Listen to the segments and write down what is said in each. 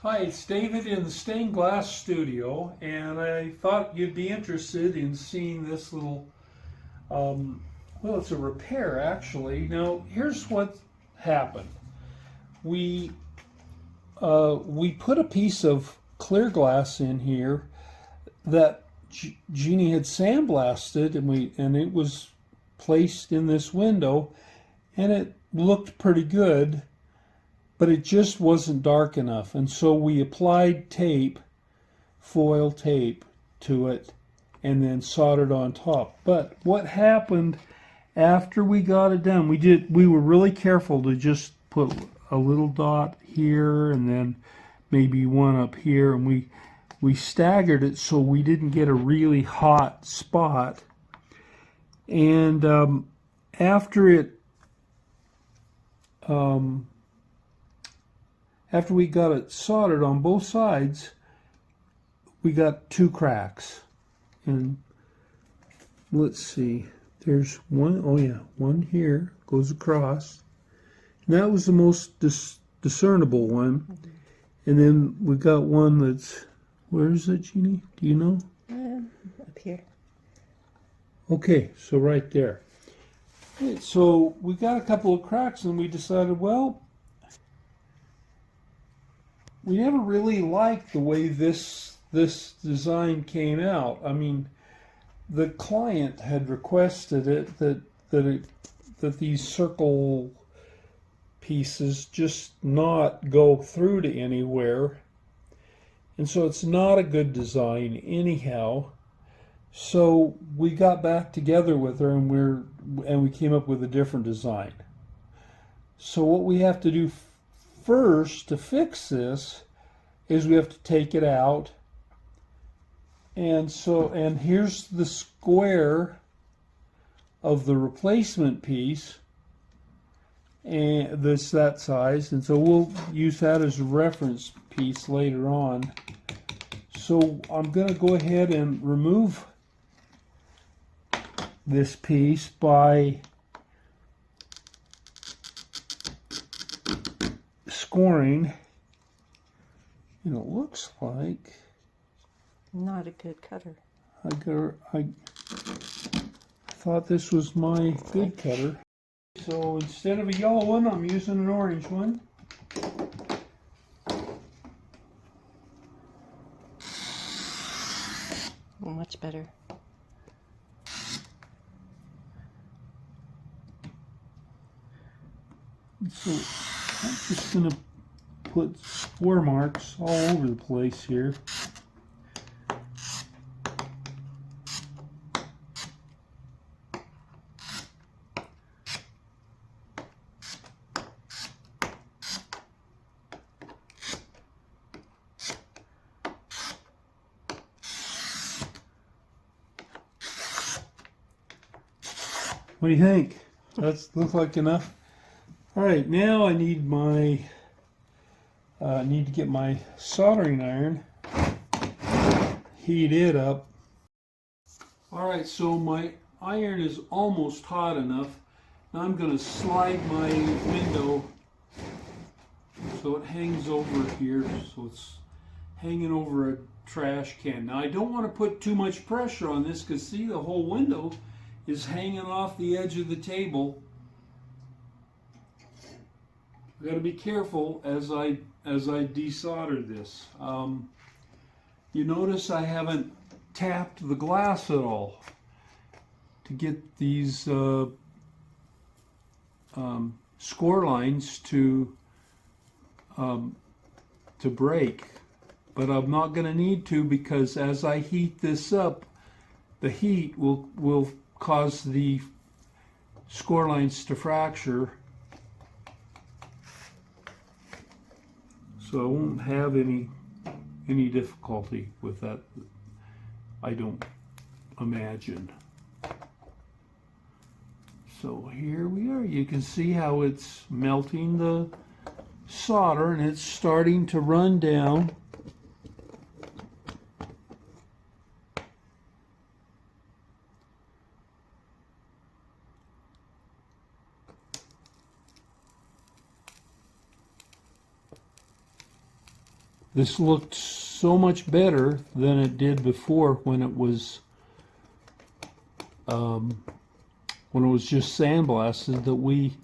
Hi, it's David in the stained glass studio, and I thought you'd be interested in seeing this little, well, it's a repair actually. Now, here's what happened. We we put a piece of clear glass in here that Jeannie had sandblasted, and it was placed in this window, and it looked pretty good, but it just wasn't dark enough. And so we applied tape, foil tape, to it and then soldered on top. But what happened after we got it done, we were really careful to just put a little dot here and then maybe one up here, and we staggered it so we didn't get a really hot spot. And after it after we got it soldered on both sides, we got two cracks. And let's see, there's one, oh yeah, one here goes across. And that was the most discernible one. And then we got one that's, where is it, Jeannie? Do you know? Up here. Okay, so right there. Okay, so we got a couple of cracks, and we decided, well, we never really liked the way this design came out. I mean, the client had requested it that these circle pieces just not go through to anywhere, and so it's not a good design anyhow. So we got back together with her, and we came up with a different design. So what we have to do first to fix this is we have to take it out, and here's the square of the replacement piece, and that size, and so we'll use that as a reference piece later on. So I'm going to go ahead and remove this piece by scoring, and it looks like Not a good cutter. I thought this was my good cutter. So instead of a yellow one, I'm using an orange one. Much better. So I'm just going to put score marks all over the place here. What do you think? That's look like enough? All right, now I need to get my soldering iron, heat it up. All right, so my iron is almost hot enough. Now I'm going to slide my window so it hangs over here, so it's hanging over a trash can. Now I don't want to put too much pressure on this, because see, the whole window is hanging off the edge of the table. I've got to be careful as I desolder this. You notice I haven't tapped the glass at all to get these score lines to break, but I'm not going to need to, because as I heat this up, the heat will cause the score lines to fracture, so I won't have any difficulty with that, I don't imagine. So here we are. You can see how it's melting the solder, and it's starting to run down. this looked so much better than it did before when it was just sandblasted, that we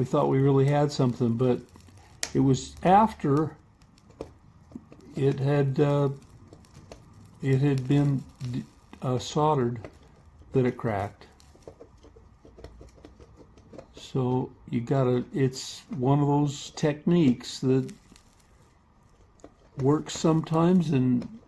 thought we really had something, but it was after it had been soldered that it cracked. So you gotta, it's one of those techniques that works sometimes and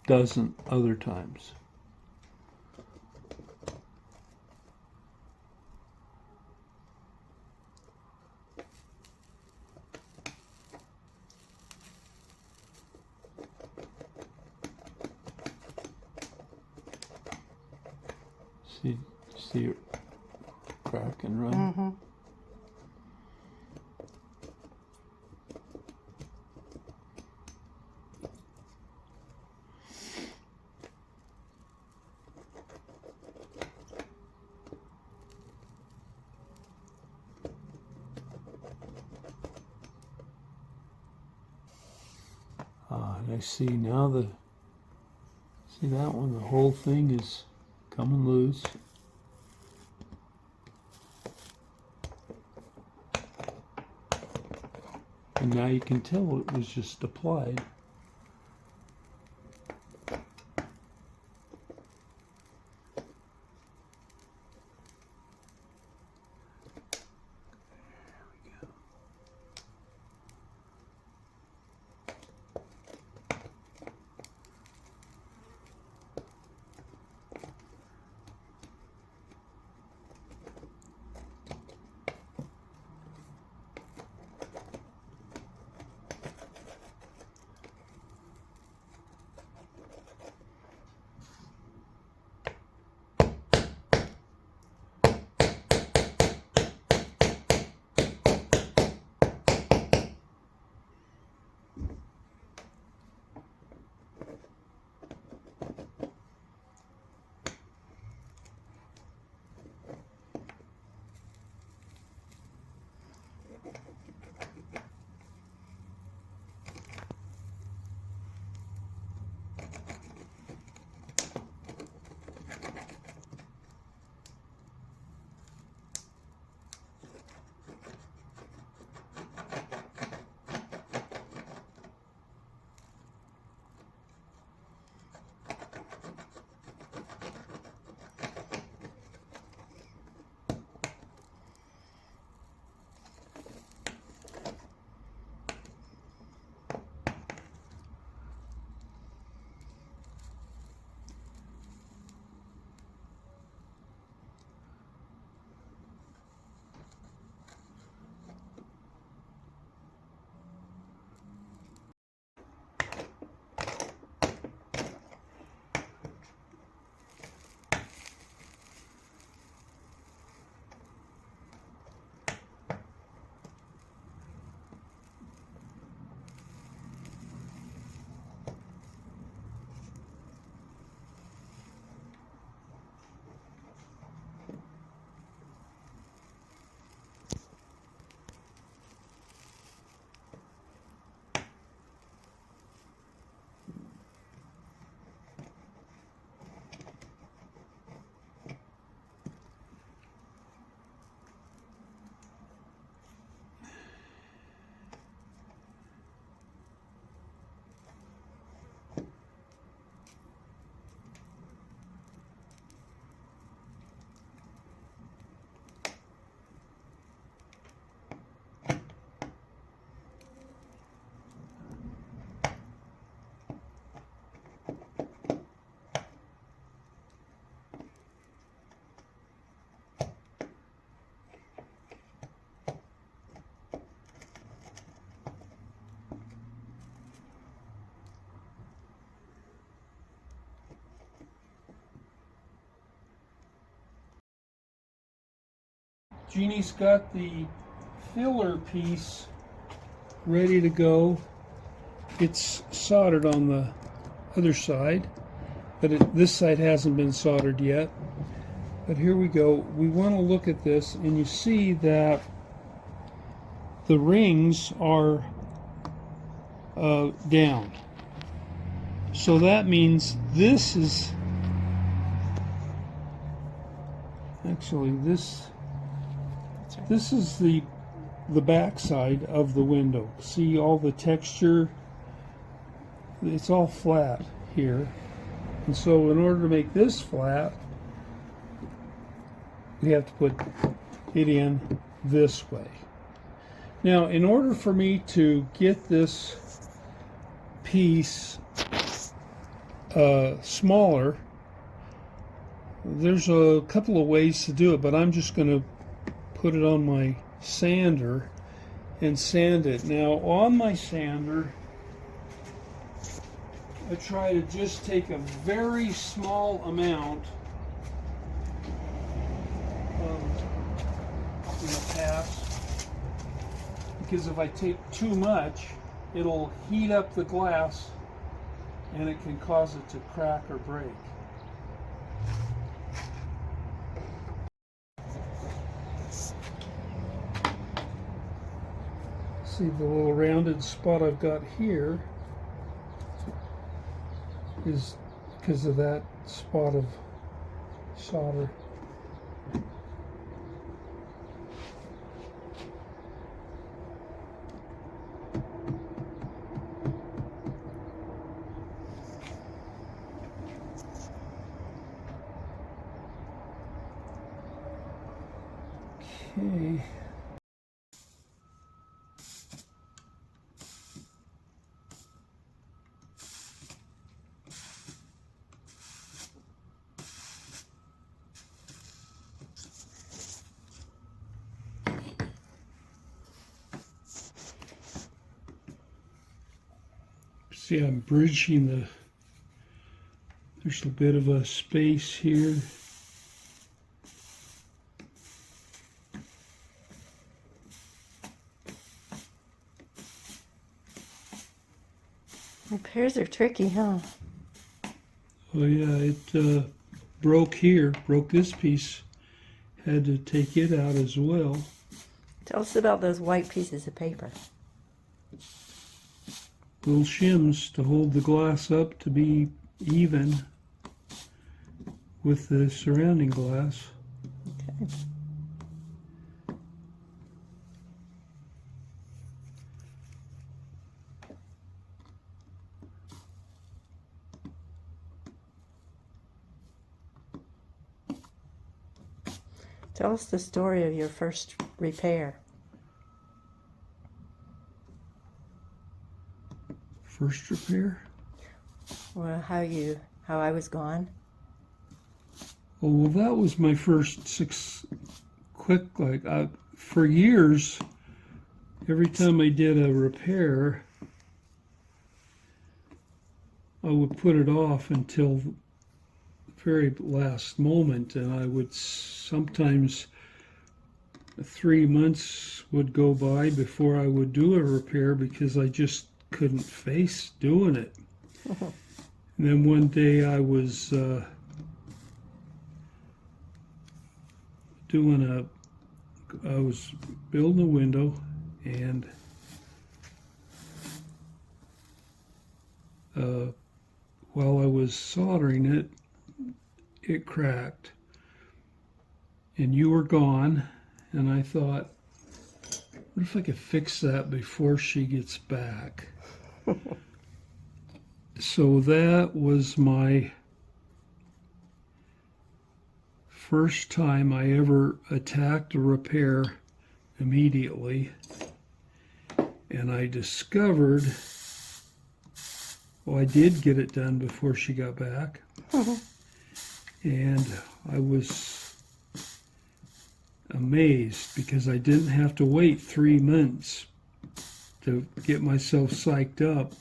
doesn't other times. See it crack and run. Mm-hmm. And I see now see that one, the whole thing is coming loose. And now you can tell it was just applied. Jeannie's got the filler piece ready to go. It's soldered on the other side, but this side hasn't been soldered yet. But here we go. We want to look at this, and you see that the rings are down. So that means this is actually this is the back side of the window. See all the texture? It's all flat here. And so in order to make this flat, we have to put it in this way. Now, in order for me to get this piece smaller, there's a couple of ways to do it, but I'm just going to put it on my sander and sand it. Now, on my sander, I try to just take a very small amount of pass, because if I take too much, it'll heat up the glass and it can cause it to crack or break. See the little rounded spot I've got here is because of that spot of solder. Okay. See, I'm bridging there's a bit of a space here. Repairs are tricky, huh? Oh yeah, it broke here, broke this piece. Had to take it out as well. Tell us about those white pieces of paper. Little shims to hold the glass up to be even with the surrounding glass. Okay. Tell us the story of your first repair. First repair? Well, how I was gone. Oh, well, that was my first for years, every time I did a repair, I would put it off until the very last moment, and I would sometimes 3 months would go by before I would do a repair because I just couldn't face doing it. And then one day I was I was building a window, and while I was soldering it, it cracked. And you were gone, and I thought, what if I could fix that before she gets back? So that was my first time I ever attacked a repair immediately. And I discovered, well, I did get it done before she got back. And I was amazed because I didn't have to wait 3 months to get myself psyched up.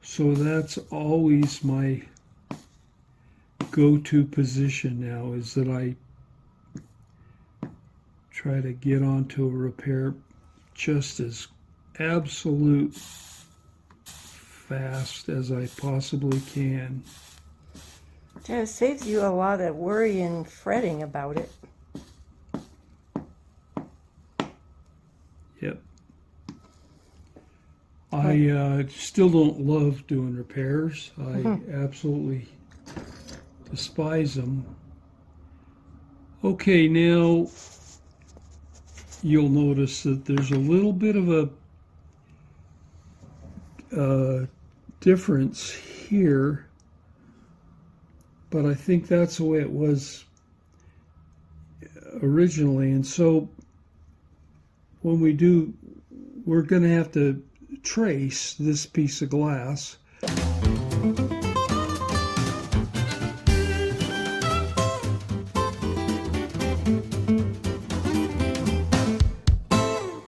So that's always my go-to position now, is that I try to get onto a repair just as absolute fast as I possibly can. Yeah, it saves you a lot of worry and fretting about it. Yep. I still don't love doing repairs. I absolutely despise them. Okay, now you'll notice that there's a little bit of a difference here, but I think that's the way it was originally. And so when we do, we're going to have to trace this piece of glass.